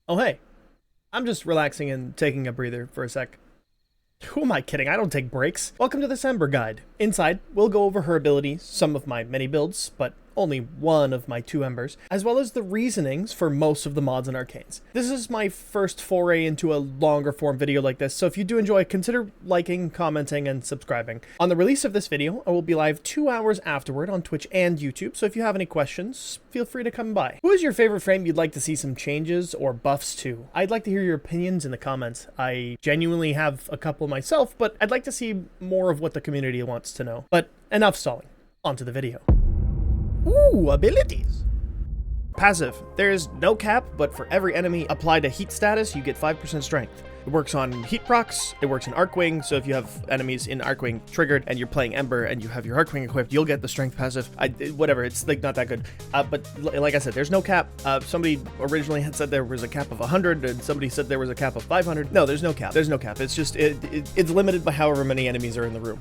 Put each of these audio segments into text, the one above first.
Oh hey, I'm just relaxing and taking a breather for a sec. Who am I kidding? I don't take breaks. Welcome to this Ember guide. Inside, we'll go over her abilities, some of my mini builds, but only one of my 2 Embers, as well as the reasonings for most of the mods and arcanes. This is my first foray into a longer form video like this, so if you do enjoy, consider liking, commenting, and subscribing. On the release of this video, I will be live 2 hours afterward on Twitch and YouTube, so if you have any questions, feel free to come by. Who is your favorite frame you'd like to see some changes or buffs to? I'd like to hear your opinions in the comments. I genuinely have a couple myself, but I'd like to see more of what the community wants to know. But enough stalling. Onto the video. Ooh, abilities. Passive. There is no cap, but for every enemy applied a heat status, you get 5% strength. It works on heat procs, it works in Arcwing, so if you have enemies in Arcwing triggered and you're playing Ember and you have your Arcwing equipped, you'll get the strength passive. Whatever, it's like not that good. But like I said, there's no cap. Somebody originally had said there was a cap of 100 and somebody said there was a cap of 500. No, there's no cap. There's no cap. It's just, it's limited by however many enemies are in the room.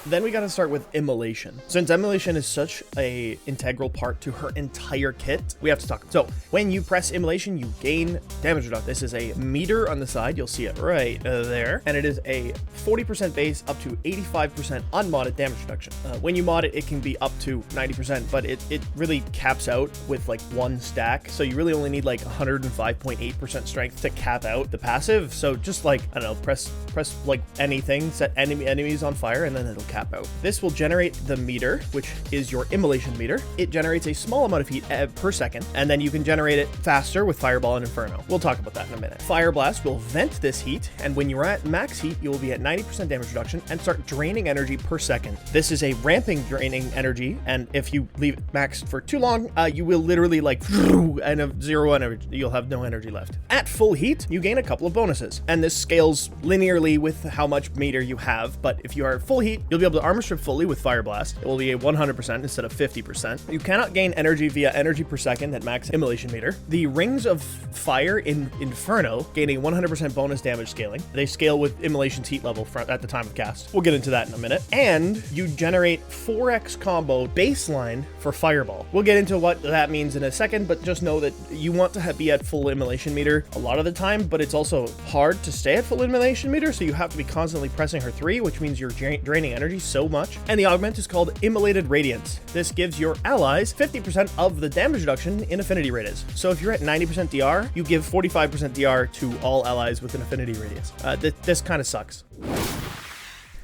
Then we gotta start with Immolation. Since Immolation is such a integral part to her entire kit, we have to talk. So when you press Immolation, you gain damage reduction. This is a meter on the side. You'll see it right there. And it is a 40% base up to 85% unmodded damage reduction. When you mod it, it can be up to 90%, but it really caps out with like 1 stack. So you really only need like 105.8% strength to cap out the passive. So just like, I don't know, press like anything, set enemies on fire, and then it'll cap out. This will generate the meter, which is your Immolation meter. It generates a small amount of heat per second, and then you can generate it faster with Fireball and Inferno. We'll talk about that in a minute. Fire Blast will vent this heat, and when you're at max heat, you will be at 90% damage reduction and start draining energy per second. This is a ramping draining energy, and if you leave it maxed for too long, you will literally like and have 0 energy. You'll have no energy left. At full heat, you gain a couple of bonuses, and this scales linearly with how much meter you have, but if you are at full heat, you'll be able to armor strip fully with Fire Blast. It will be a 100% instead of 50%. You cannot gain energy via energy per second at max Immolation meter. The Rings of Fire in Inferno gain a 100% bonus damage scaling. They scale with Immolation's heat level at the time of cast. We'll get into that in a minute. And you generate 4x combo baseline for Fireball. We'll get into what that means in a second, but just know that you want to be at full Immolation meter a lot of the time, but it's also hard to stay at full Immolation meter, so you have to be constantly pressing her 3, which means you're draining energy so much. And the augment is called Immolated Radiance. This gives your allies 50% of the damage reduction in affinity radius. So if you're at 90% DR, you give 45% DR to all allies with an affinity radius. This kind of sucks.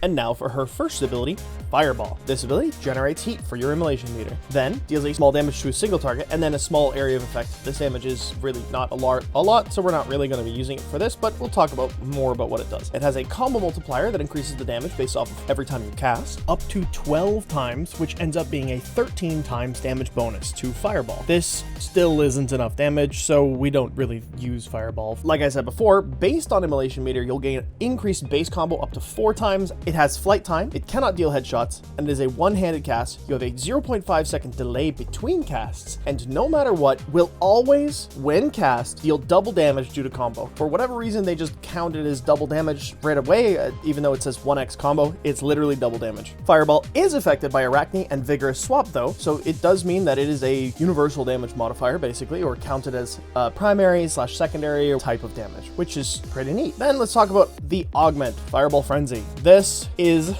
And now for her first ability, Fireball. This ability generates heat for your Immolation meter, then deals a small damage to a single target, and then a small area of effect. This damage is really not a lot, so we're not really going to be using it for this, but we'll talk more about what it does. It has a combo multiplier that increases the damage based off of every time you cast, up to 12 times, which ends up being a 13 times damage bonus to Fireball. This still isn't enough damage, so we don't really use Fireball. Like I said before, based on Immolation meter, you'll gain increased base combo up to 4 times. It has flight time, it cannot deal headshots, and it is a one-handed cast. You have a 0.5 second delay between casts, and no matter what, will always, when cast, deal double damage due to combo. For whatever reason, they just count it as double damage right away, even though it says 1x combo, it's literally double damage. Fireball is affected by Arachne and Vigorous swap though, so it does mean that it is a universal damage modifier, basically, or counted as primary/secondary type of damage, which is pretty neat. Then let's talk about the augment, Fireball Frenzy. This is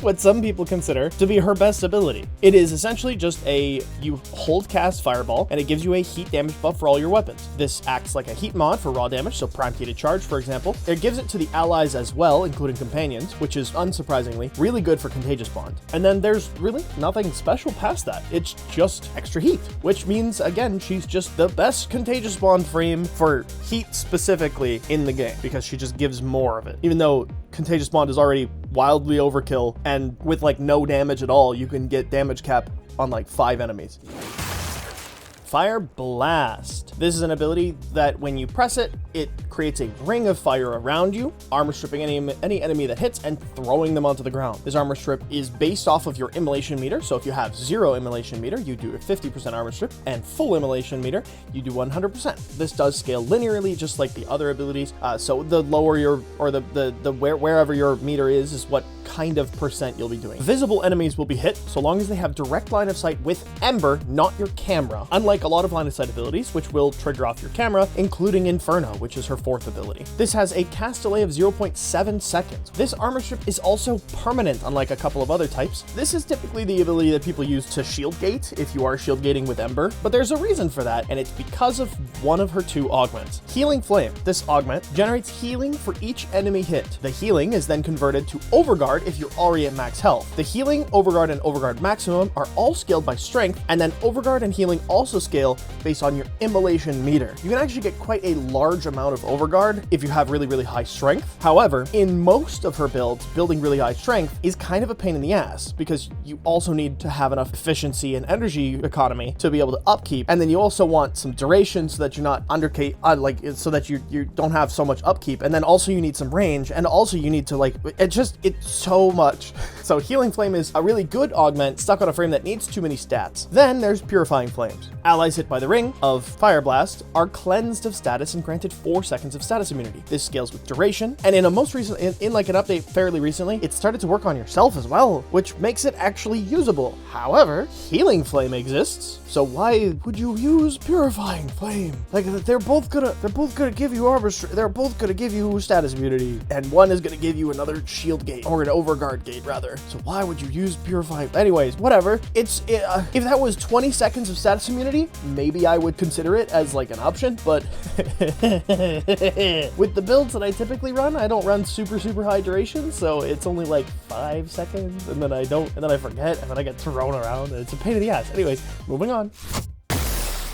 what some people consider to be her best ability. It is essentially just you hold cast Fireball and it gives you a heat damage buff for all your weapons. This acts like a heat mod for raw damage, so prime heated charge, for example. It gives it to the allies as well, including companions, which is unsurprisingly really good for Contagious Bond. And then there's really nothing special past that. It's just extra heat, which means, again, she's just the best Contagious Bond frame for heat specifically in the game, because she just gives more of it. Even though Contagious Bond is already wildly overkill, and with like no damage at all, you can get damage cap on like 5 enemies. Fire Blast. This is an ability that when you press it, it creates a ring of fire around you, armor stripping any enemy that hits and throwing them onto the ground. This armor strip is based off of your immolation meter, so if you have 0 immolation meter, you do a 50% armor strip, and full immolation meter, you do 100%. This does scale linearly, just like the other abilities, so the lower your, or wherever your meter is what kind of percent you'll be doing. Visible enemies will be hit so long as they have direct line of sight with Ember, not your camera, unlike a lot of line of sight abilities, which will trigger off your camera, including Inferno, which is her 4th ability. This has a cast delay of 0.7 seconds. This armor strip is also permanent, unlike a couple of other types. This is typically the ability that people use to shield gate if you are shield gating with Ember, but there's a reason for that, and it's because of one of her 2 augments. Healing Flame. This augment generates healing for each enemy hit. The healing is then converted to Overguard if you're already at max health. The healing, Overguard, and Overguard Maximum are all scaled by strength, and then Overguard and healing also scale based on your immolation meter. You can actually get quite a large amount of Overguard if you have really, really high strength. However, in most of her builds, building really high strength is kind of a pain in the ass because you also need to have enough efficiency and energy economy to be able to upkeep, and then you also want some duration so that you're not so that you don't have so much upkeep, and then also you need some range, and also you need to it's so much. So Healing Flame is a really good augment stuck on a frame that needs too many stats. Then there's Purifying Flames. Allies hit by the ring of Fire Blast are cleansed of status and granted 4 seconds of status immunity. This scales with duration, and in a most recent, in like an update fairly recently, it started to work on yourself as well, which makes it actually usable. However, Healing Flame exists, so why would you use Purifying Flame? Like, they're both gonna give you armor, they're both gonna give you status immunity, and one is gonna give you another shield gate, or an Overguard gate rather. So why would you use Purifying? Anyways, whatever. If that was 20 seconds of status immunity, maybe I would consider it as like an option, but with the builds that I typically run, I don't run super high duration, so it's only like 5 seconds, and then I forget, and then I get thrown around, and it's a pain in the ass. Anyways, moving on.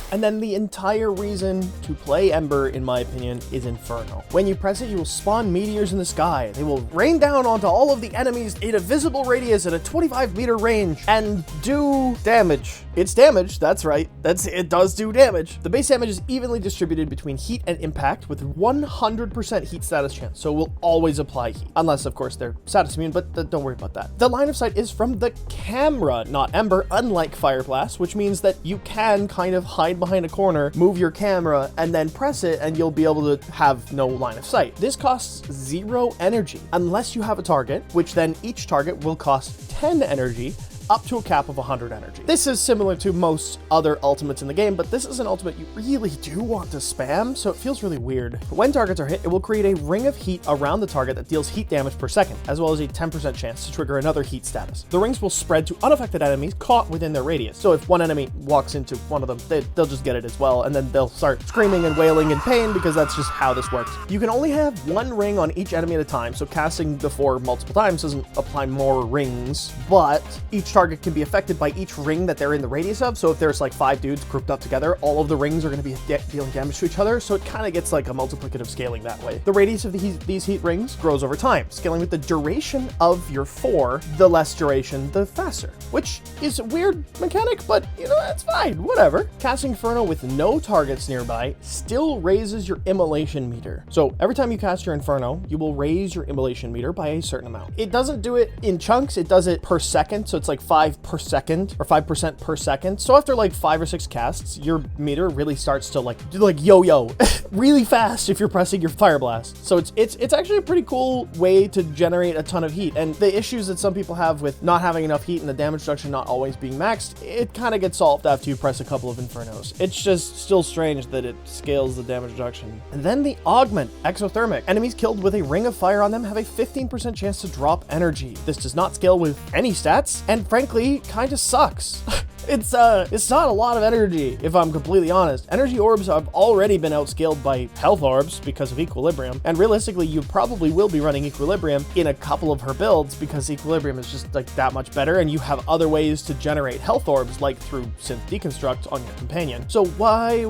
And then the entire reason to play Ember, in my opinion, is Inferno. When you press it, you will spawn meteors in the sky. They will rain down onto all of the enemies in a visible radius at a 25-meter range and do damage. It's damage, that's right. It does do damage. The base damage is evenly distributed between heat and impact with 100% heat status chance, so it will always apply heat. Unless, of course, they're status immune, but don't worry about that. The line of sight is from the camera, not Ember, unlike Fire Blast, which means that you can kind of hide behind a corner, move your camera, and then press it, and you'll be able to have no line of sight. This costs 0 energy, unless you have a target, which then each target will cost 10 energy, up to a cap of 100 energy. This is similar to most other ultimates in the game, but this is an ultimate you really do want to spam, so it feels really weird. When targets are hit, it will create a ring of heat around the target that deals heat damage per second, as well as a 10% chance to trigger another heat status. The rings will spread to unaffected enemies caught within their radius, so if one enemy walks into one of them, they'll just get it as well, and then they'll start screaming and wailing in pain because that's just how this works. You can only have 1 ring on each enemy at a time, so casting the 4 multiple times doesn't apply more rings, but each target can be affected by each ring that they're in the radius of. So if there's like 5 dudes grouped up together, all of the rings are going to be dealing damage to each other. So it kind of gets like a multiplicative scaling that way. The radius of these heat rings grows over time, scaling with the duration of your 4. The less duration, the faster, which is a weird mechanic, but you know, that's fine, whatever. Casting Inferno with no targets nearby still raises your immolation meter. So every time you cast your Inferno, you will raise your immolation meter by a certain amount. It doesn't do it in chunks, it does it per second. So it's like 5 per second or 5% per second. So after like 5 or 6 casts, your meter really starts to like yo-yo really fast if you're pressing your Fire Blast. So it's actually a pretty cool way to generate a ton of heat. And the issues that some people have with not having enough heat and the damage reduction not always being maxed, it kind of gets solved after you press a couple of Infernos. It's just still strange that it scales the damage reduction. And then the augment, Exothermic. Enemies killed with a ring of fire on them have a 15% chance to drop energy. This does not scale with any stats, and frankly, kind of sucks. It's not a lot of energy, if I'm completely honest. Energy orbs have already been outscaled by health orbs because of Equilibrium, and realistically, you probably will be running Equilibrium in a couple of her builds because Equilibrium is just like that much better, and you have other ways to generate health orbs, like through Synth Deconstruct on your companion. So why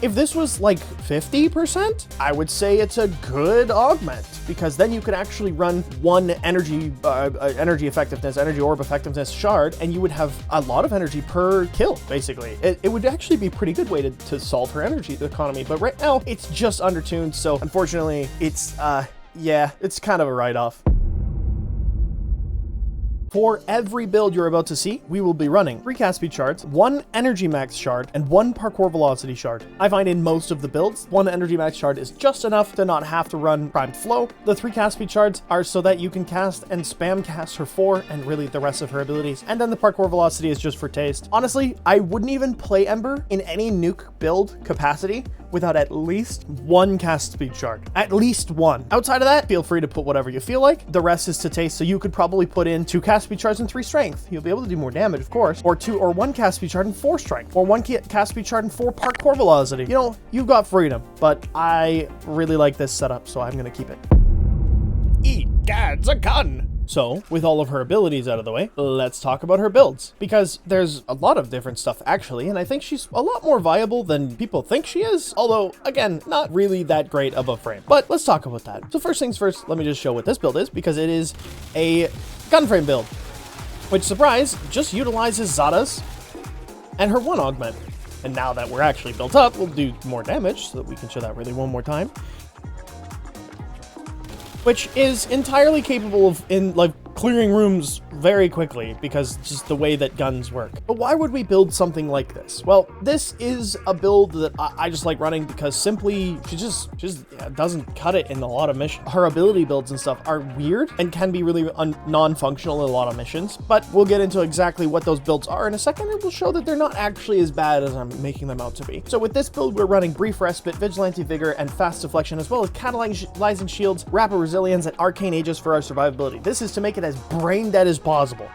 if this was like 50%, I would say it's a good augment, because then you could actually run one energy effectiveness, energy orb effectiveness shard, and you would have a lot of energy per kill, basically. It would actually be a pretty good way to solve her energy economy, but right now it's just undertuned, so unfortunately it's, yeah, it's kind of a write-off. For every build you're about to see, we will be running 3 cast speed shards, 1 energy max shard, and 1 parkour velocity shard. I find in most of the builds, 1 energy max shard is just enough to not have to run primed flow. The 3 cast speed shards are so that you can cast and spam cast her 4 and really the rest of her abilities. And then the parkour velocity is just for taste. Honestly, I wouldn't even play Ember in any nuke build capacity without at least 1 cast speed shard. At least 1. Outside of that, feel free to put whatever you feel like. The rest is to taste, so you could probably put in 2 cast speed shards and 3 strength. You'll be able to do more damage, of course. Or 1 cast speed shard and 4 strength. Or 1 cast speed shard and 4 parkour velocity. You know, you've got freedom, but I really like this setup, so I'm gonna keep it. Egad's a gun! So, with all of her abilities out of the way, let's talk about her builds. Because there's a lot of different stuff, actually, and I think she's a lot more viable than people think she is. Although, again, not really that great of a frame. But let's talk about that. So first things first, let me just show what this build is, because it is a gun frame build. Which, surprise, just utilizes Zada's and her 1 augment. And now that we're actually built up, we'll do more damage, so that we can show that really one more time. Which is entirely capable of, clearing rooms very quickly, because just the way that guns work. But why would we build something like this? Well, this is a build that I just like running because simply she just doesn't cut it in a lot of missions. Her ability builds and stuff are weird and can be really non-functional in a lot of missions, but we'll get into exactly what those builds are in a second, and we'll show that they're not actually as bad as I'm making them out to be. So with this build, we're running Brief Respite, Vigilante Vigor, and Fast Deflection, as well as Catalyzing Shields, Rapid Resilience, and Arcane Aegis for our survivability. This is to make it as brain dead as possible.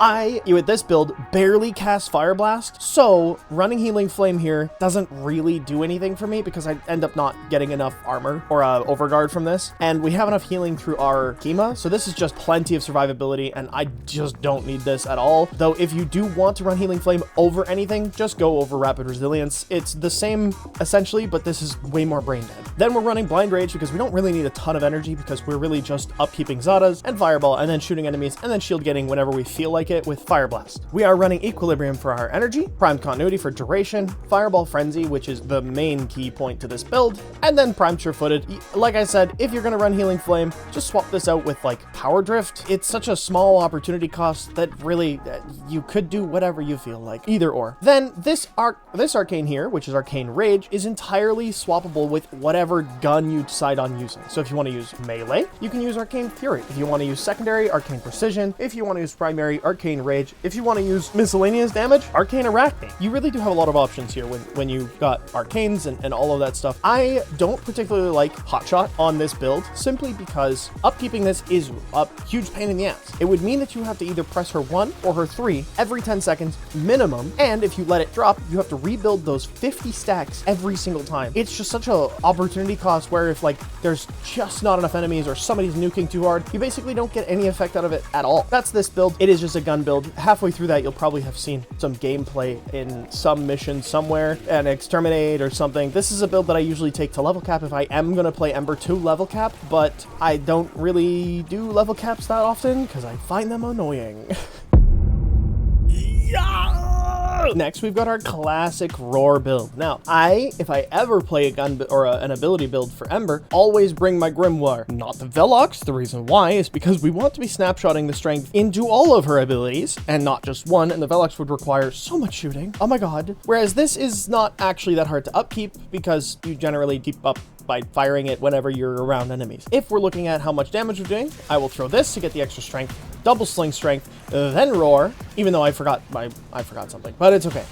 With this build, barely cast Fire Blast, so running Healing Flame here doesn't really do anything for me because I end up not getting enough armor or overguard from this, and we have enough healing through our Kima, so this is just plenty of survivability, and I just don't need this at all. Though if you do want to run Healing Flame over anything, just go over Rapid Resilience. It's the same essentially, but this is way more brain dead. Then we're running Blind Rage because we don't really need a ton of energy, because we're really just upkeeping Zada's and Fireball, and then shooting enemies, and then shield getting whenever we feel like it with Fire Blast. We are running Equilibrium for our energy, Primed Continuity for duration, Fireball Frenzy, which is the main key point to this build, and then Primed Sure-Footed. Like I said, if you're gonna run Healing Flame, just swap this out with like Power Drift. It's such a small opportunity cost that really you could do whatever you feel like, either or. Then this Arcane here, which is Arcane Rage, is entirely swappable with whatever gun you decide on using. So if you want to use melee, you can use Arcane Fury. If you want to use secondary, Arcane Precision. If you want to use primary, Arcane Rage. If you want to use miscellaneous damage, Arcane Arachne. You really do have a lot of options here when you've got arcanes and all of that stuff. I don't particularly like Hotshot on this build, simply because upkeeping this is a huge pain in the ass. It would mean that you have to either press her 1 or her 3 every 10 seconds minimum, and if you let it drop, you have to rebuild those 50 stacks every single time. It's just such a opportunity cost where if like there's just not enough enemies or somebody's nuking too hard, you basically don't get any effect out of it at all. That's this build. It is just a gun build. Halfway through that, you'll probably have seen some gameplay in some mission somewhere, an Exterminate or something. This is a build that I usually take to level cap if I am going to play Ember 2 level cap, but I don't really do level caps that often because I find them annoying. Next, we've got our classic Roar build. Now, if I ever play a gun or an ability build for Ember, always bring my Grimoire, not the Velox. The reason why is because we want to be snapshotting the strength into all of her abilities and not just one, and the Velox would require so much shooting. Oh my god. Whereas this is not actually that hard to upkeep because you generally keep up by firing it whenever you're around enemies. If we're looking at how much damage we're doing, I will throw this to get the extra strength, double sling strength, then Roar, even though I forgot something, but it's okay.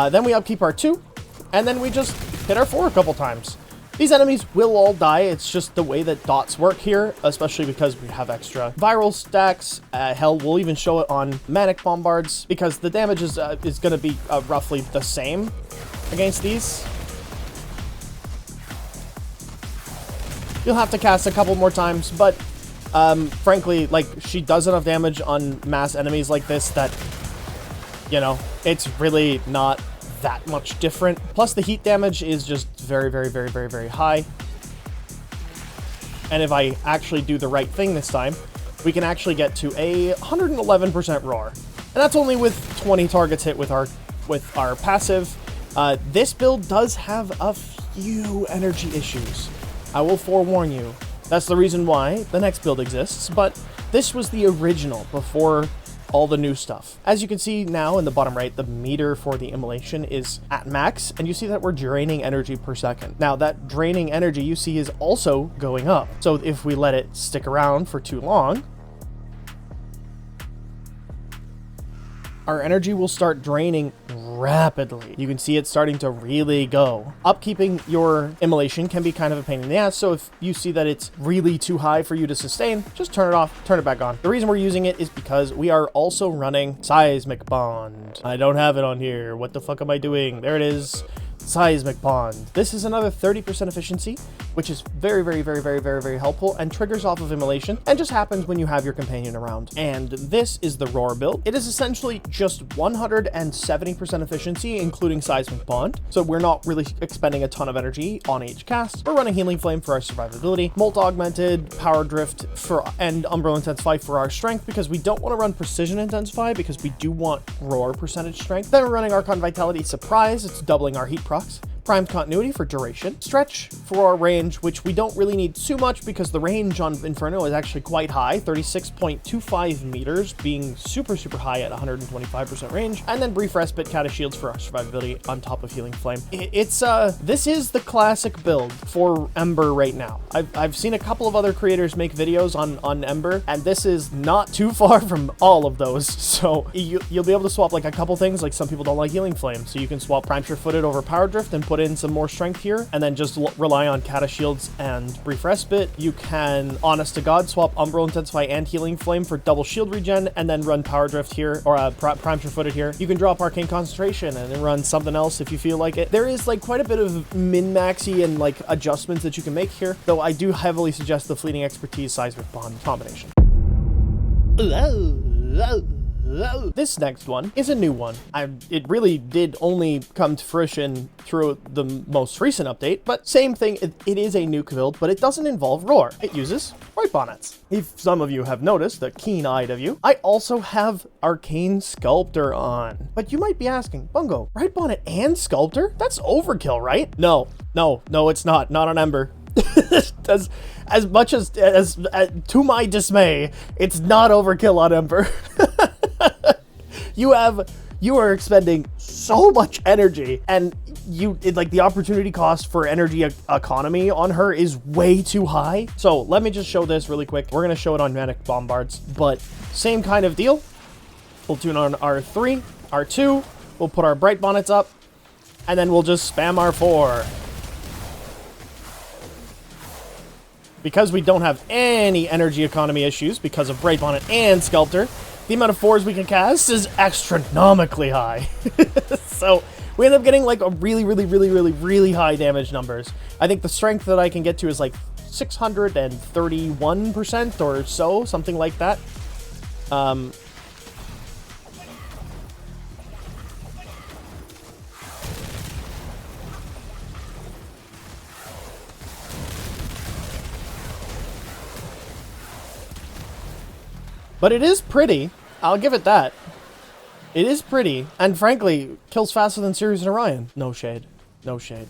Then we upkeep our 2, and then we just hit our 4 a couple times. These enemies will all die. It's just the way that dots work here, especially because we have extra viral stacks. Hell, we'll even show it on Manic Bombards because the damage is going to be roughly the same against these. You'll have to cast a couple more times, but frankly, like, she does enough damage on mass enemies like this that, you know, it's really not that much different. Plus the heat damage is just very high. And if I actually do the right thing this time, we can actually get to a 111% roar. And that's only with 20 targets hit with our passive. This build does have a few energy issues. I will forewarn you. That's the reason why the next build exists, but this was the original before all the new stuff. As you can see now in the bottom right, the meter for the Immolation is at max, and you see that we're draining energy per second. Now that draining energy you see is also going up. So if we let it stick around for too long, our energy will start draining rapidly. You can see it starting to really go. Upkeeping your Immolation can be kind of a pain in the ass, so if you see that it's really too high for you to sustain, just turn it off, turn it back on. The reason we're using it is because we are also running Seismic Bond. I don't have it on here. What the fuck am I doing? There it is. Seismic Bond. This is another 30% efficiency, which is very helpful and triggers off of Immolation and just happens when you have your companion around. And this is the Roar build. It is essentially just 170% efficiency, including Seismic Bond. So we're not really expending a ton of energy on each cast. We're running Healing Flame for our survivability, Molt Augmented, Power Drift and Umbral Intensify for our strength, because we don't want to run Precision Intensify because we do want Roar percentage strength. Then we're running Archon Vitality Surprise. It's doubling our heat procs. Primed Continuity for duration, Stretch for our range, which we don't really need too much because the range on Inferno is actually quite high, 36.25 meters, being super high at 125% range, and then Brief Respite, Cata Shields for our survivability on top of Healing Flame. This is the classic build for Ember right now. I've seen a couple of other creators make videos on Ember, and this is not too far from all of those, so you'll be able to swap like a couple things. Like some people don't like Healing Flame, so you can swap Prime Sure-Footed over Power Drift and put in some more strength here, and then just rely on Cata Shields and Brief Respite. You can, honest to God, swap Umbral Intensify and Healing Flame for double shield regen, and then run Power Drift here, or Prime Sure-Footed here. You can drop Arcane Concentration and then run something else if you feel like it. There is like quite a bit of min-maxy and like adjustments that you can make here, though I do heavily suggest the Fleeting Expertise Seismic Bond combination. This next one is a new one. It really did only come to fruition through the most recent update, but same thing, it is a nuke build, but it doesn't involve Roar. It uses Bright Bonnets. If some of you have noticed, the keen-eyed of you, I also have Arcane Sculptor on. But you might be asking, Bungo, Bright Bonnet and Sculptor? That's overkill, right? No, it's not on Ember. as much as to my dismay, it's not overkill on Ember. You are expending so much energy, and like the opportunity cost for energy economy on her is way too high. So let me just show this really quick. We're gonna show it on Manic Bombards, but same kind of deal. We'll tune on R3, R2, we'll put our Bright Bonnets up, and then we'll just spam R4. Because we don't have any energy economy issues because of Bright Bonnet and Sculptor, the amount of 4s we can cast is astronomically high. So we end up getting like a really high damage numbers. I think the strength that I can get to is like 631% or so, something like that. But it is pretty. I'll give it that. It is pretty. And frankly, kills faster than Sirius and Orion. No shade. No shade.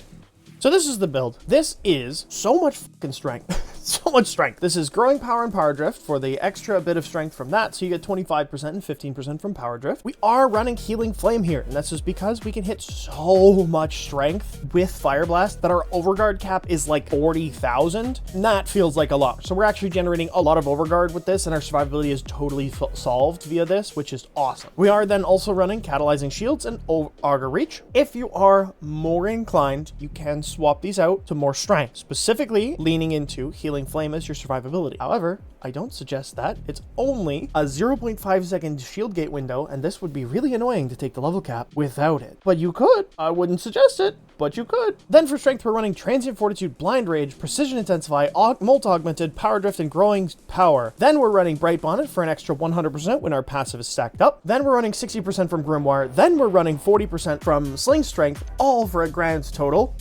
So this is the build. This is so much fucking strength. So much strength. This is Growing Power and Power Drift for the extra bit of strength from that, so you get 25% and 15% from Power Drift. We are running Healing Flame here, and that's just because we can hit so much strength with Fire Blast that our overguard cap is like 40,000, and that feels like a lot. So we're actually generating a lot of overguard with this, and our survivability is totally solved via this, which is awesome. We are then also running Catalyzing Shields and Augur Reach. If you are more inclined, you can swap these out to more strength, specifically leaning into Healing Healing Flame as your survivability. However, I don't suggest that. It's only a 0.5 second shield gate window, and this would be really annoying to take the level cap without it. But you could. I wouldn't suggest it, but you could. Then for strength, we're running Transient Fortitude, Blind Rage, Precision Intensify, Molt Augmented, Power Drift, and Growing Power. Then we're running Bright Bonnet for an extra 100% when our passive is stacked up. Then we're running 60% from Grimoire. Then we're running 40% from Sling Strength, all for a grand total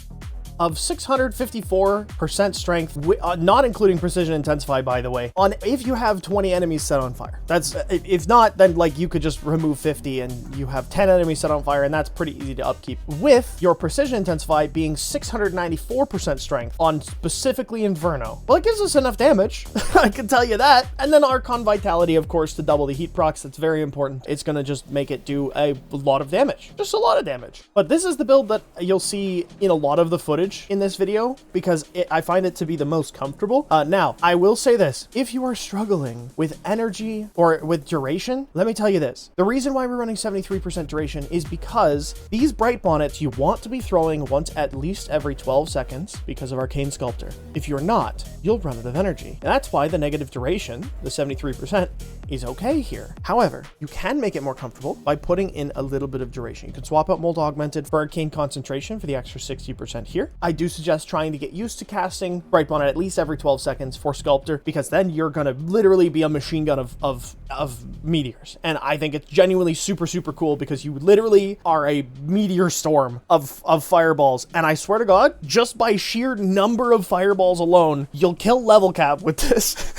of 654% strength, not including Precision Intensify, by the way, on if you have 20 enemies set on fire. That's, if not, then like you could just remove 50 and you have 10 enemies set on fire, and that's pretty easy to upkeep, with your Precision Intensify being 694% strength on specifically Inferno. Well, it gives us enough damage, I can tell you that. And then Archon Vitality, of course, to double the heat procs. That's very important. It's gonna just make it do a lot of damage, just a lot of damage. But this is the build that you'll see in a lot of the footage in this video, because I find it to be the most comfortable. Now, I will say this. If you are struggling with energy or with duration, let me tell you this. The reason why we're running 73% duration is because these Bright Bonnets you want to be throwing once at least every 12 seconds because of Arcane Sculptor. If you're not, you'll run out of energy. And that's why the negative duration, the 73%, is okay here. However, you can make it more comfortable by putting in a little bit of duration. You can swap out Molt Augmented for Arcane Concentration for the extra 60% here. I do suggest trying to get used to casting Bright Bonnet at least every 12 seconds for Sculptor, because then you're gonna literally be a machine gun of meteors. And I think it's genuinely super, super cool, because you literally are a meteor storm of fireballs. And I swear to God, just by sheer number of fireballs alone, you'll kill level cap with this.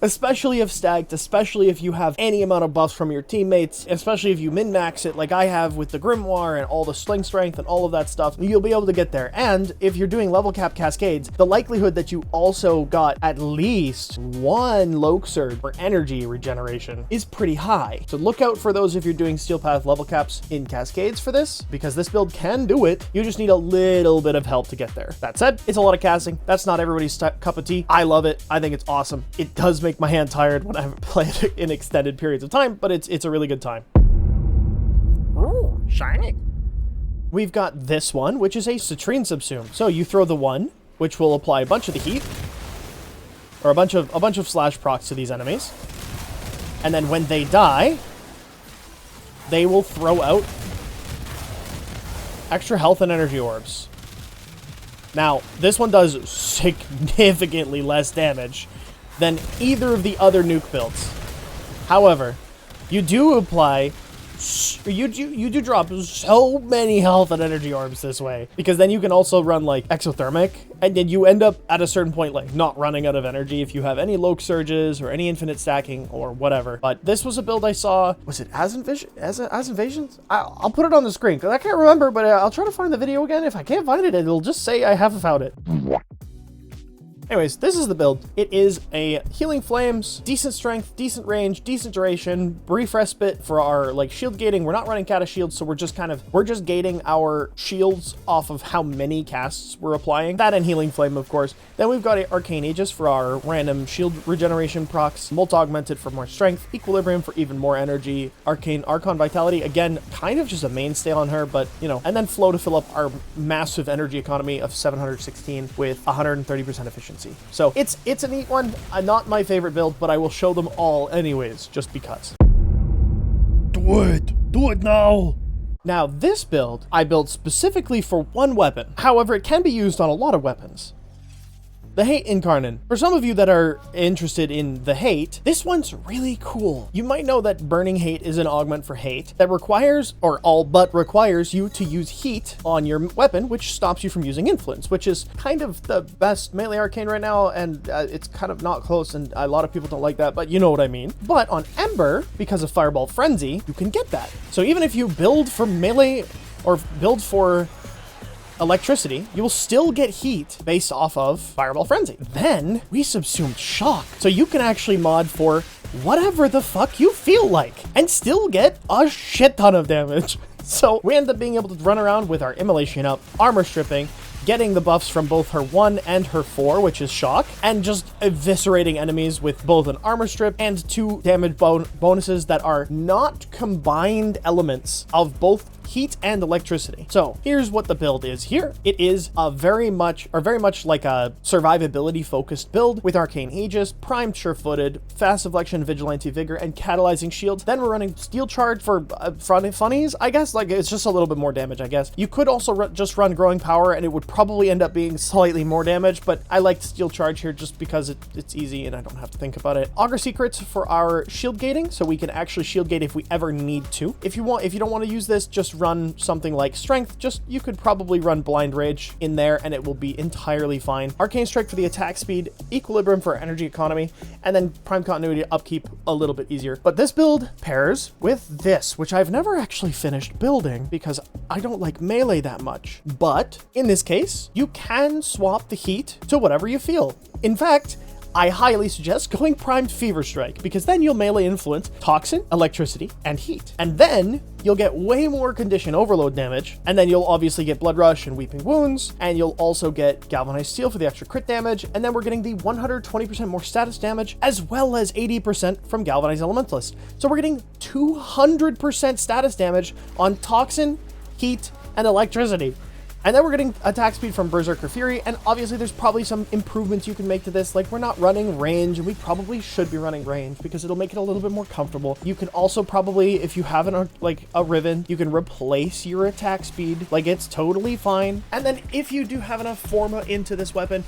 Especially if stacked, especially if you have any amount of buffs from your teammates, especially if you min-max it like I have with the Grimoire and all the Sling Strength and all of that stuff, you'll be able to get there. And if you're doing level cap cascades, the likelihood that you also got at least one Loke Surge for energy regeneration is pretty high. So look out for those if you're doing Steel Path level caps in cascades for this, because this build can do it. You just need a little bit of help to get there. That said, it's a lot of casting. That's not everybody's cup of tea. I love it. I think it's awesome. It does make my hand tired when I haven't played it in extended periods of time, but it's a really good time. Ooh, shiny. We've got this one, which is a Citrine Subsume. So you throw the one, which will apply a bunch of the heat, or a bunch of slash procs to these enemies, and then when they die, they will throw out extra health and energy orbs. Now, this one does significantly less damage than either of the other nuke builds. However, you do apply, you do drop so many health and energy orbs this way, because then you can also run like exothermic, and then you end up at a certain point like not running out of energy if you have any Loke Surges or any infinite stacking or whatever. But this was a build I saw, was it as Invasions? I'll put it on the screen because I can't remember, but I'll try to find the video again. If I can't find it, it'll just say I have found it. Anyways, this is the build. It is a Healing Flames, decent strength, decent range, decent duration, brief respite for our like shield gating. We're not running cata shields, so we're just gating our shields off of how many casts we're applying. That and Healing Flame, of course. Then we've got Arcane Aegis for our random shield regeneration procs, Molt Augmented for more strength, Equilibrium for even more energy, Arcon Vitality, again, kind of just a mainstay on her, but you know, and then Flow to fill up our massive energy economy of 716 with 130% efficiency. So it's a neat one. Not my favorite build, but I will show them all anyways, just because. Do it now. Now this build I built specifically for one weapon. However, it can be used on a lot of weapons. The Hate Incarnate. For some of you that are interested in the Hate, this one's really cool. You might know that Burning Hate is an augment for Hate that requires, or all but requires, you to use heat on your weapon, which stops you from using Influence, which is kind of the best melee arcane right now, and it's kind of not close, and a lot of people don't like that, but you know what I mean. But on Ember, because of Fireball Frenzy, you can get that. So even if you build for melee, or build for electricity, you will still get heat based off of Fireball Frenzy. Then we subsumed Shock, so you can actually mod for whatever the fuck you feel like and still get a shit ton of damage. So we end up being able to run around with our Immolation up, armor stripping, getting the buffs from both her 1 and her 4, which is Shock, and just eviscerating enemies with both an armor strip and 2 damage bonuses that are not combined elements of both heat and electricity. So here's what the build is here. It is a very much like a survivability focused build with Arcane Aegis, primed sure-footed, fast deflection, vigilante vigor, and catalyzing shields. Then we're running steel charge for funnies, I guess. Like, it's just a little bit more damage, I guess. You could also just run growing power and it would probably end up being slightly more damage, but I like steel charge here just because it's easy and I don't have to think about it. Augur secrets for our shield gating, so we can actually shield gate if we ever need to. If you don't want to use this, just run something like strength. You could probably run blind rage in there and it will be entirely fine. Arcane strike for the attack speed, equilibrium for energy economy, and then prime continuity upkeep a little bit easier. But this build pairs with this, which I've never actually finished building because I don't like melee that much. But in this case, you can swap the heat to whatever you feel. In fact, I highly suggest going primed Fever Strike, because then you'll melee influence Toxin, Electricity, and Heat. And then you'll get way more Condition Overload damage, and then you'll obviously get Blood Rush and Weeping Wounds, and you'll also get Galvanized Steel for the extra crit damage, and then we're getting the 120% more status damage, as well as 80% from Galvanized Elementalist. So we're getting 200% status damage on Toxin, Heat, and Electricity. And then we're getting attack speed from Berserker Fury, and obviously there's probably some improvements you can make to this. Like, we're not running range, and we probably should be running range because it'll make it a little bit more comfortable. You can also probably, if you have a Riven, you can replace your attack speed. Like, it's totally fine. And then if you do have enough Forma into this weapon,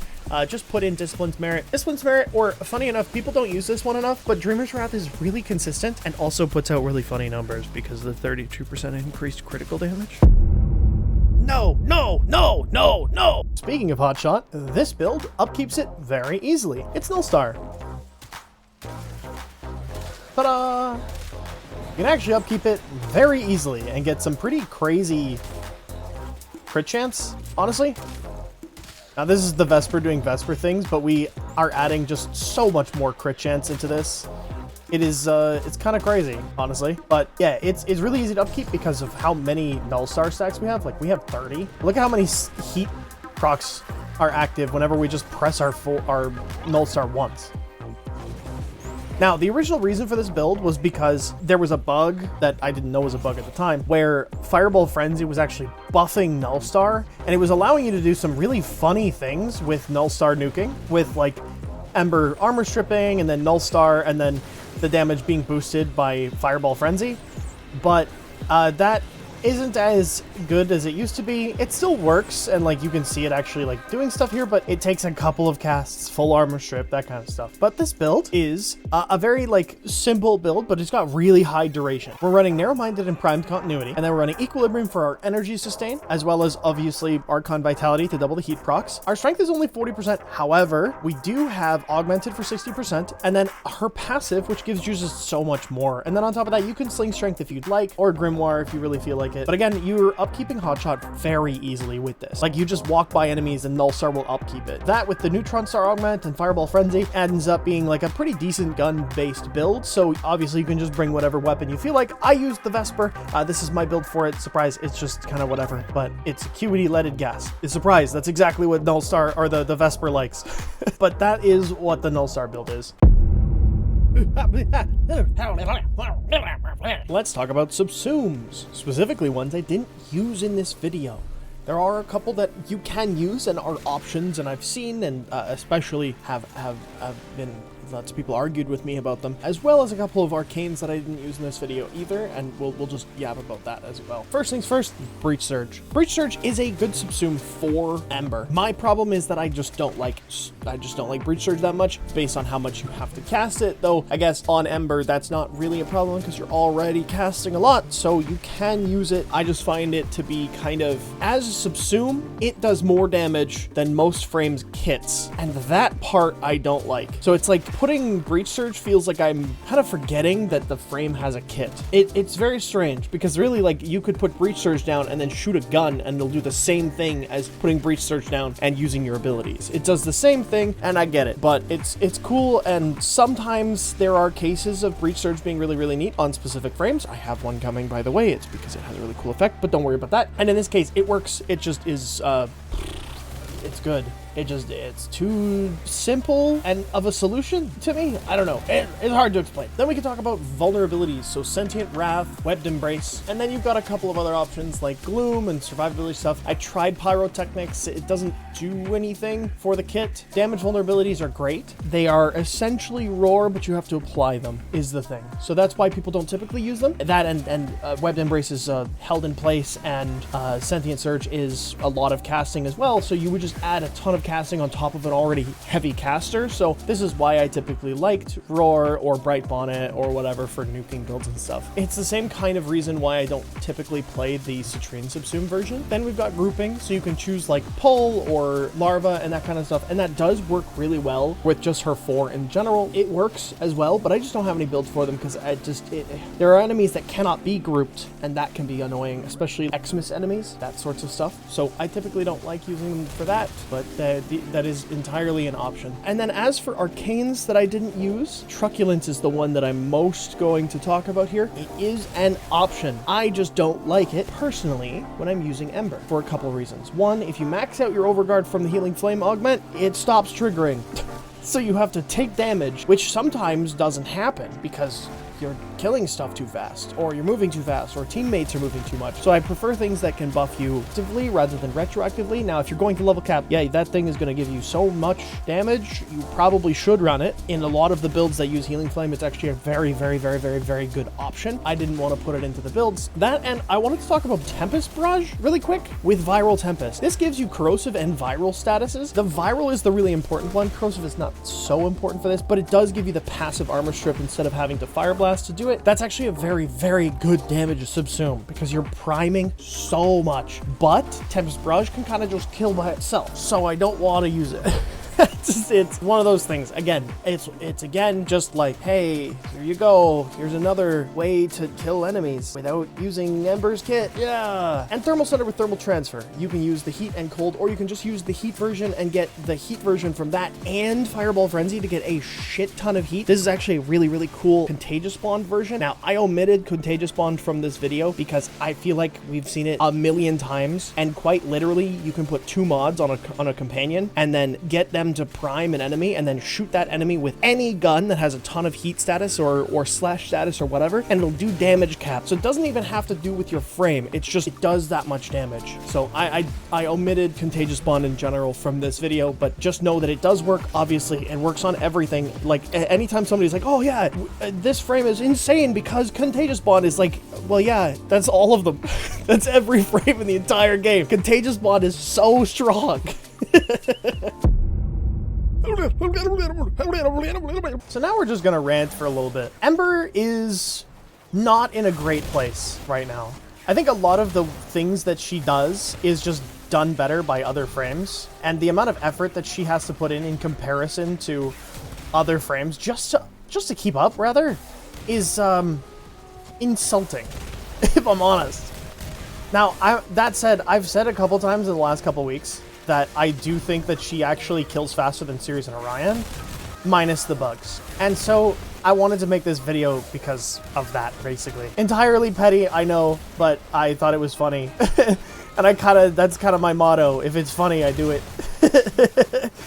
just put in Discipline's Merit. Discipline's Merit, or funny enough, people don't use this one enough, but Dreamer's Wrath is really consistent and also puts out really funny numbers because of the 32% increased critical damage. No. Speaking of hotshot, this build upkeeps it very easily. It's Nullstar. Ta-da! You can actually upkeep it very easily and get some pretty crazy crit chance, honestly. Now this is the Vesper doing Vesper things, but we are adding just so much more crit chance into this. It is, it's kind of crazy, honestly. But yeah, it's really easy to upkeep because of how many Nullstar stacks we have. Like, we have 30. Look at how many heat procs are active whenever we just press our Nullstar once. Now, the original reason for this build was because there was a bug that I didn't know was a bug at the time, where Fireball Frenzy was actually buffing Nullstar, and it was allowing you to do some really funny things with Nullstar nuking, with like Ember armor stripping, and then Nullstar, and then the damage being boosted by Fireball Frenzy. But that isn't as good as it used to be. It still works, and like you can see it actually like doing stuff here, but it takes a couple of casts, full armor strip, that kind of stuff. But this build is a very like simple build, but it's got really high duration. We're running Narrow-Minded and Primed Continuity, and then we're running Equilibrium for our energy sustain, as well as obviously Archon Vitality to double the heat procs. Our strength is only 40%. However, we do have Augmented for 60%, and then her passive, which gives users so much more. And then on top of that, you can Sling Strength if you'd like, or Grimoire if you really feel like it. But again, you're upkeeping hotshot very easily with this. Like, you just walk by enemies and Nullstar will upkeep it. That with the Neutron Star Augment and Fireball Frenzy ends up being like a pretty decent gun-based build. So obviously you can just bring whatever weapon you feel like. I used the Vesper. This is my build for it. Surprise, it's just kind of whatever, but it's acuity-leaded gas. It's surprise, that's exactly what Nullstar, or the Vesper likes. But that is what the Nullstar build is. Let's talk about subsumes, specifically ones I didn't use in this video. There are a couple that you can use and are options, and I've seen and especially have been, lots of people argued with me about them, as well as a couple of arcanes that I didn't use in this video either, and we'll just yab about that as well. First things first, Breach Surge. Breach Surge is a good subsume for Ember. My problem is that I just don't like Breach Surge that much based on how much you have to cast it, though I guess on Ember that's not really a problem because you're already casting a lot, so you can use it. I just find it to be kind of, as a subsume, it does more damage than most frames kits, and that part I don't like. So it's like putting Breach Surge feels like I'm kind of forgetting that the frame has a kit. It's very strange because really, like, you could put Breach Surge down and then shoot a gun and it'll do the same thing as putting Breach Surge down and using your abilities. It does the same thing, and I get it, but it's cool, and sometimes there are cases of Breach Surge being really, really neat on specific frames. I have one coming, by the way. It's because it has a really cool effect, but don't worry about that. And in this case, it works. It just is, it's good. It's too simple and of a solution to me. I don't know. It's hard to explain. Then we can talk about vulnerabilities. So Sentient Wrath, Webbed Embrace, and then you've got a couple of other options like Gloom and survivability stuff. I tried Pyrotechnics. It doesn't do anything for the kit. Damage vulnerabilities are great. They are essentially roar, but you have to apply them is the thing. So that's why people don't typically use them. That and Webbed Embrace is held in place, and Sentient Surge is a lot of casting as well. So you would just add a ton of casting on top of an already heavy caster. So this is why I typically liked Roar or Bright Bonnet or whatever for nuking builds and stuff. It's the same kind of reason why I don't typically play the Citrine Subsume version. Then we've got grouping, so you can choose like Pull or Larva and that kind of stuff, and that does work really well with just her 4 in general. It works as well, but I just don't have any builds for them because there are enemies that cannot be grouped, and that can be annoying, especially Xmas enemies, that sorts of stuff. So I typically don't like using them for that, but that is entirely an option. And then as for arcanes that I didn't use, Truculence is the one that I'm most going to talk about here. It is an option. I just don't like it personally when I'm using Ember for a couple of reasons. One, if you max out your Overguard from the Healing Flame augment, it stops triggering. So you have to take damage, which sometimes doesn't happen because you're killing stuff too fast, or you're moving too fast, or teammates are moving too much. So I prefer things that can buff you actively rather than retroactively. Now, if you're going to level cap, yeah, that thing is going to give you so much damage, you probably should run it. In a lot of the builds that use Healing Flame, it's actually a very, very, very, very, very good option. I didn't want to put it into the builds. That, and I wanted to talk about Tempest Barrage really quick with Viral Tempest. This gives you corrosive and viral statuses. The viral is the really important one. Corrosive is not so important for this, but it does give you the passive armor strip instead of having to Fire Blast to do it. That's actually a very, very good damage subsume because you're priming so much. But Tempest Barrage can kind of just kill by itself, so I don't want to use it. It's one of those things. Again, it's again just like, hey, here you go. Here's another way to kill enemies without using Ember's kit. Yeah. And Thermal Center with Thermal Transfer. You can use the heat and cold, or you can just use the heat version and get the heat version from that and Fireball Frenzy to get a shit ton of heat. This is actually a really, really cool Contagious Bond version. Now, I omitted Contagious Bond from this video because I feel like we've seen it a million times, and quite literally, you can put 2 mods on a companion and then get them to prime an enemy and then shoot that enemy with any gun that has a ton of heat status or slash status or whatever, and it'll do damage cap. So it doesn't even have to do with your frame. It's just, it does that much damage. So I omitted Contagious Bond in general from this video, but just know that it does work. Obviously, it works on everything. Like anytime somebody's like, oh yeah, this frame is insane because Contagious Bond is like, well, yeah, that's all of them. That's every frame in the entire game. Contagious Bond is so strong. So now we're just gonna rant for a little bit. Ember is not in a great place right now. I think a lot of the things that she does is just done better by other frames, and the amount of effort that she has to put in comparison to other frames just to keep up, rather, is insulting, if I'm honest. Now, that said, I've said a couple times in the last couple weeks that I do think that she actually kills faster than Sirius and Orion, minus the bugs. And so I wanted to make this video because of that, basically. Entirely petty, I know, but I thought it was funny. And that's kind of my motto. If it's funny, I do it.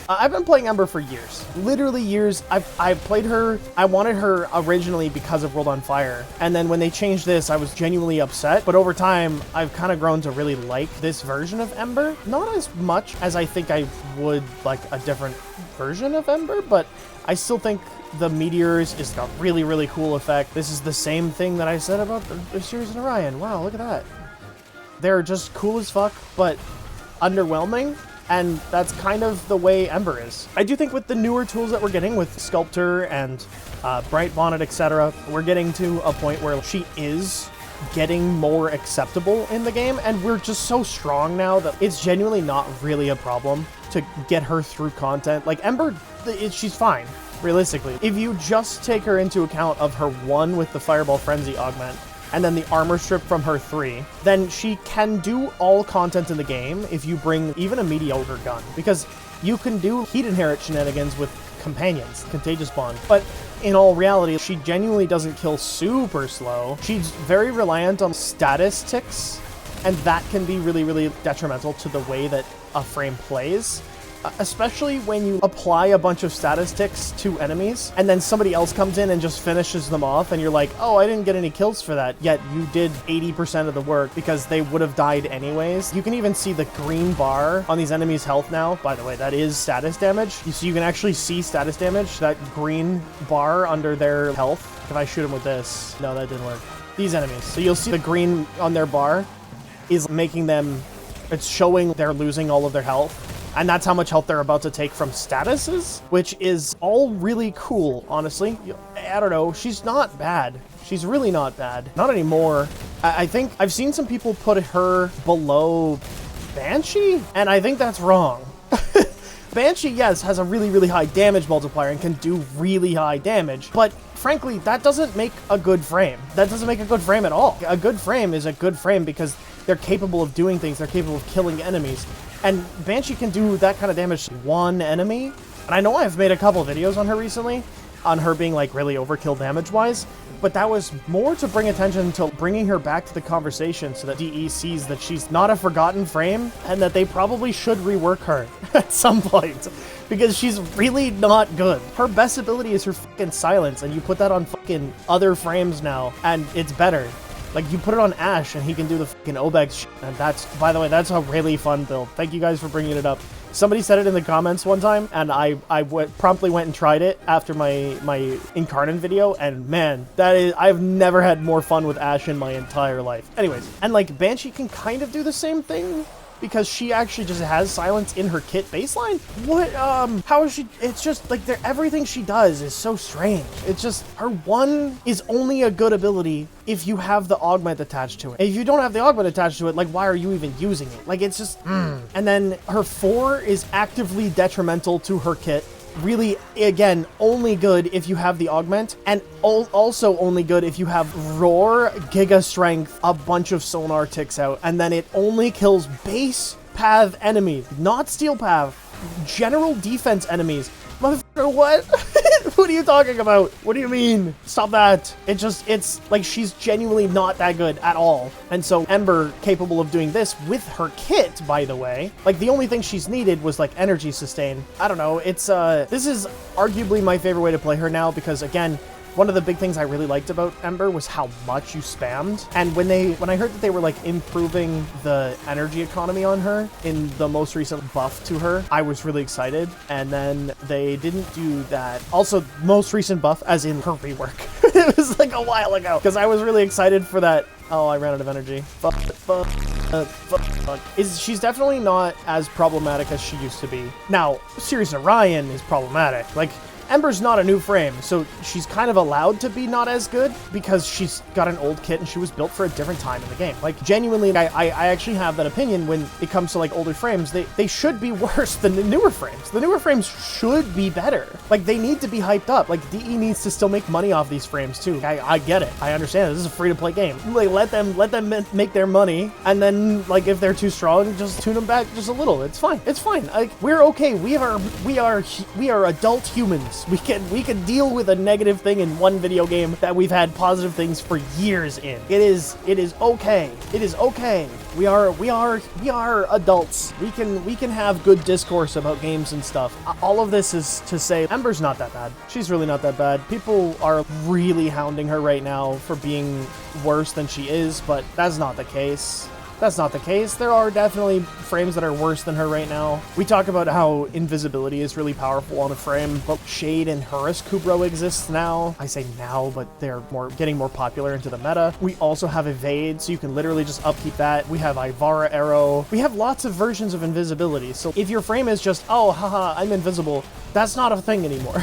I've been playing Ember for years, literally years. I've played her. I wanted her originally because of World on Fire, and then when they changed this, I was genuinely upset. But over time, I've kind of grown to really like this version of Ember. Not as much as I think I would like a different version of Ember, but I still think the Meteors is a really, really cool effect. This is the same thing that I said about the Sirius and Orion. Wow, look at that. They're just cool as fuck, but underwhelming. And that's kind of the way Ember is. I do think with the newer tools that we're getting with Sculptor and Bright Bonnet, etc., we're getting to a point where she is getting more acceptable in the game, and we're just so strong now that it's genuinely not really a problem to get her through content. Like Ember, she's fine, realistically. If you just take her into account of her 1 with the Fireball Frenzy augment, and then the armor strip from her 3, then she can do all content in the game if you bring even a mediocre gun, because you can do heat inherit shenanigans with companions, Contagious Bond, but in all reality, she genuinely doesn't kill super slow. She's very reliant on status ticks, and that can be really, really detrimental to the way that a frame plays. especially when you apply a bunch of status ticks to enemies and then somebody else comes in and just finishes them off and you're like, oh, I didn't get any kills for that, yet you did 80% of the work because they would have died anyways. You can even see the green bar on these enemies' health now. By the way, that is status damage. So you can actually see status damage, that green bar under their health. If I shoot them with this, no, that didn't work. These enemies. So you'll see the green on their bar is making them, it's showing they're losing all of their health. And that's how much health they're about to take from statuses, which is all really cool, honestly. I don't know. She's not bad. She's really not bad. Not anymore. I think I've seen some people put her below Banshee, and I think that's wrong. Banshee, yes, has a really, really high damage multiplier and can do really high damage, but frankly, that doesn't make a good frame. That doesn't make a good frame at all. A good frame is a good frame because they're capable of doing things. They're capable of killing enemies. And Banshee can do that kind of damage to one enemy. And I know I've made a couple videos on her recently, on her being like really overkill damage-wise, but that was more to bring attention to bringing her back to the conversation so that DE sees that she's not a forgotten frame and that they probably should rework her at some point because she's really not good. Her best ability is her fucking silence, and you put that on fucking other frames now and it's better. Like, you put it on Ashe and he can do the fucking Obeg shit, and that's, by the way, that's a really fun build. Thank you guys for bringing it up. Somebody said it in the comments one time, and I promptly went and tried it after my Incarnate video, and man, I've never had more fun with Ashe in my entire life. Anyways, and like, Banshee can kind of do the same thing, because she actually just has silence in her kit baseline. What, how is she, it's just like, everything she does is so strange. It's just, her 1 is only a good ability if you have the augment attached to it. If you don't have the augment attached to it, like, why are you even using it? Like, it's just, And then her 4 is actively detrimental to her kit. Really, again, only good if you have the augment, and also only good if you have Roar, Giga Strength, a bunch of sonar ticks out, and then it only kills base path enemies, not steel path, general defense enemies. Motherfucker, what? What are you talking about? What do you mean? Stop that. It's like, she's genuinely not that good at all. And so Ember, capable of doing this with her kit, by the way, like, the only thing she's needed was like energy sustain. I don't know. It's, this is arguably my favorite way to play her now because, again, one of the big things I really liked about Ember was how much you spammed. And when I heard that they were like improving the energy economy on her in the most recent buff to her, I was really excited. And then they didn't do that. Also, most recent buff, as in her rework. It was like a while ago, because I was really excited for that. Oh, I ran out of energy. She's definitely not as problematic as she used to be. Now, Sirius Orion is problematic. Like, Ember's not a new frame, so she's kind of allowed to be not as good because she's got an old kit and she was built for a different time in the game. Like, genuinely, I actually have that opinion when it comes to, like, older frames. They should be worse than the newer frames. The newer frames should be better. Like, they need to be hyped up. Like, DE needs to still make money off these frames, too. I get it. I understand. This is a free-to-play game. Like, let them make their money, and then, like, if they're too strong, just tune them back just a little. It's fine. It's fine. Like, we're okay. We are adult humans. We can deal with a negative thing in one video game that we've had positive things for years in. It is okay. It is okay. We are adults. We can have good discourse about games and stuff. All of this is to say Ember's not that bad. She's really not that bad. People are really hounding her right now for being worse than she is, but that's not the case. That's not the case. There are definitely frames that are worse than her right now. We talk about how invisibility is really powerful on a frame, but Shade and Horus Kubro exists now. I say now, but they're getting more popular into the meta. We also have Evade, so you can literally just upkeep that. We have Ivara Arrow. We have lots of versions of invisibility. So if your frame is just, oh, haha, I'm invisible, that's not a thing anymore.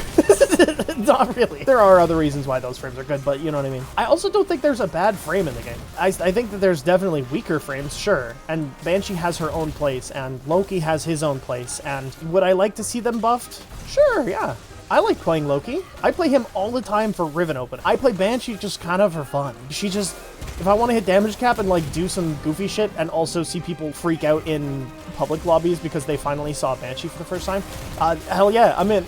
Not really. There are other reasons why those frames are good, but you know what I mean. I also don't think there's a bad frame in the game. I think that there's definitely weaker frames, sure. And Banshee has her own place, and Loki has his own place. And would I like to see them buffed? Sure, yeah. I like playing Loki. I play him all the time for Riven Open. I play Banshee just kind of for fun. She just, if I want to hit damage cap and like do some goofy shit and also see people freak out in public lobbies because they finally saw Banshee for the first time, hell yeah, I'm in.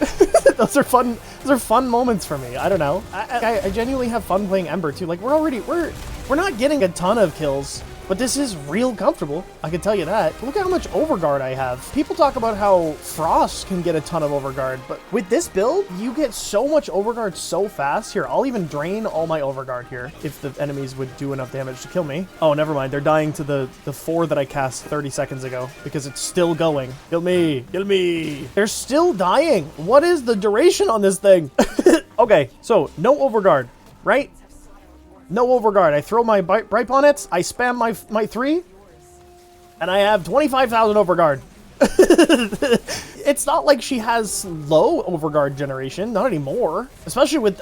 Those are fun moments for me. I don't know. I genuinely have fun playing Ember too. Like, we're not getting a ton of kills But this is real comfortable, I can tell you that. Look at how much overguard I have. People talk about how Frost can get a ton of overguard, but with this build, you get so much overguard so fast. Here, I'll even drain all my overguard here if the enemies would do enough damage to kill me. Oh, never mind. They're dying to the 4 that I cast 30 seconds ago because it's still going. Kill me. Kill me. They're still dying. What is the duration on this thing? Okay, so no overguard, right? No overguard. I throw my bright bonnets, I spam my 3, and I have 25,000 overguard. It's not like she has low overguard generation, not anymore. Especially with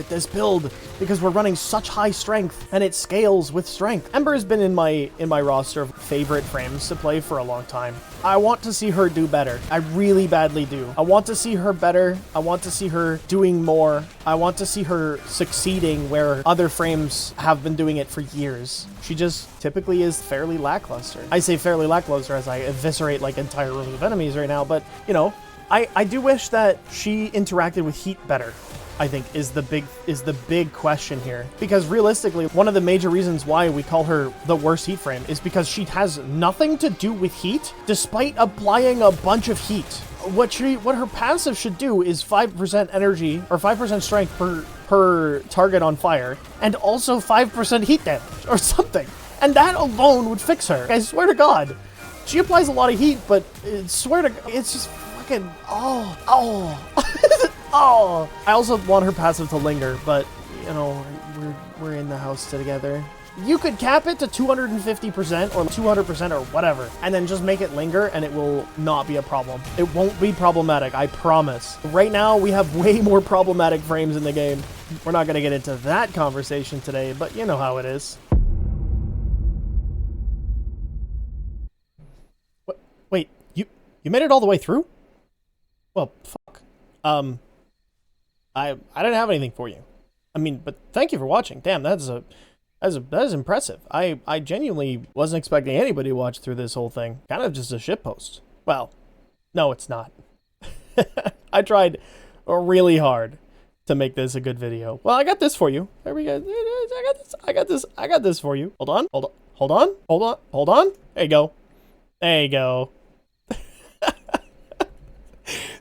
this build, because we're running such high strength, and it scales with strength. Ember has been in my roster of favorite frames to play for a long time. I want to see her do better. I really badly do. I want to see her better. I want to see her doing more. I want to see her succeeding where other frames have been doing it for years. She just typically is fairly lackluster. I say fairly lackluster as I eviscerate like entire rooms of enemies right now, but you know, I do wish that she interacted with heat better. I think is the big question here, because realistically one of the major reasons why we call her the worst heat frame is because she has nothing to do with heat despite applying a bunch of heat. What her passive should do is 5% energy or 5% strength per target on fire, and also 5% heat damage or something, and that alone would fix her. I swear to God, she applies a lot of heat, but it's just fucking oh. Oh, I also want her passive to linger, but you know, we're in the house together. You could cap it to 250% or 200% or whatever, and then just make it linger, and it will not be a problem. It won't be problematic, I promise. Right now, we have way more problematic frames in the game. We're not gonna get into that conversation today, but you know how it is. Wait, you made it all the way through? Well, fuck. I didn't have anything for you. I mean, but thank you for watching. Damn, that is impressive. I genuinely wasn't expecting anybody to watch through this whole thing. Kind of just a shitpost. Well, no, it's not. I tried really hard to make this a good video. Well, I got this for you. There we go. I got this for you. Hold on. There you go. There you go.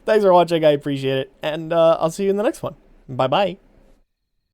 Thanks for watching. I appreciate it. And I'll see you in the next one. Bye-bye.